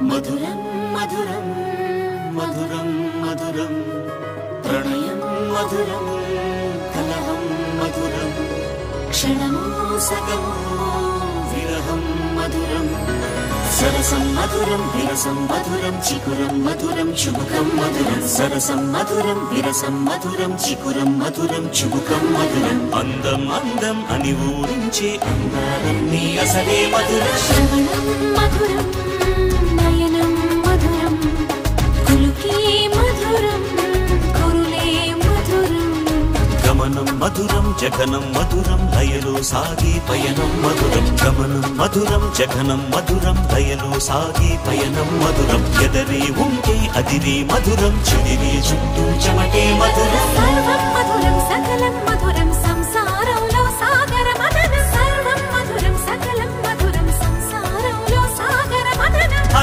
మధురం మధురం మధురం మధురం ప్రణయం మధురం కలహం మధురం క్షణము సగము విరహం మధురం సరసం మధురం విరసం మధురం చికురం మధురం చుబుకం మధురం సరసం మధురం విరసం మధురం చికురం మధురం చుబుకం మధురం అందం అందం అని ఊరించే అందాలన్నీ అసలే మధురం శ్రవణం మధురం నయనం మధురం కులుకే మధురం కురులే మధురం గమనం మధురం జగనం మధురం లయలో సాగే పయనం మధురం గమనం మధురం జగనం మధురం లయలో సాగే పయనం మధురం ఎదరే ఉంటే అదిరే మధురం చెదిరే చుట్టూ చెమటే మధురం సర్వం మధురం సకలం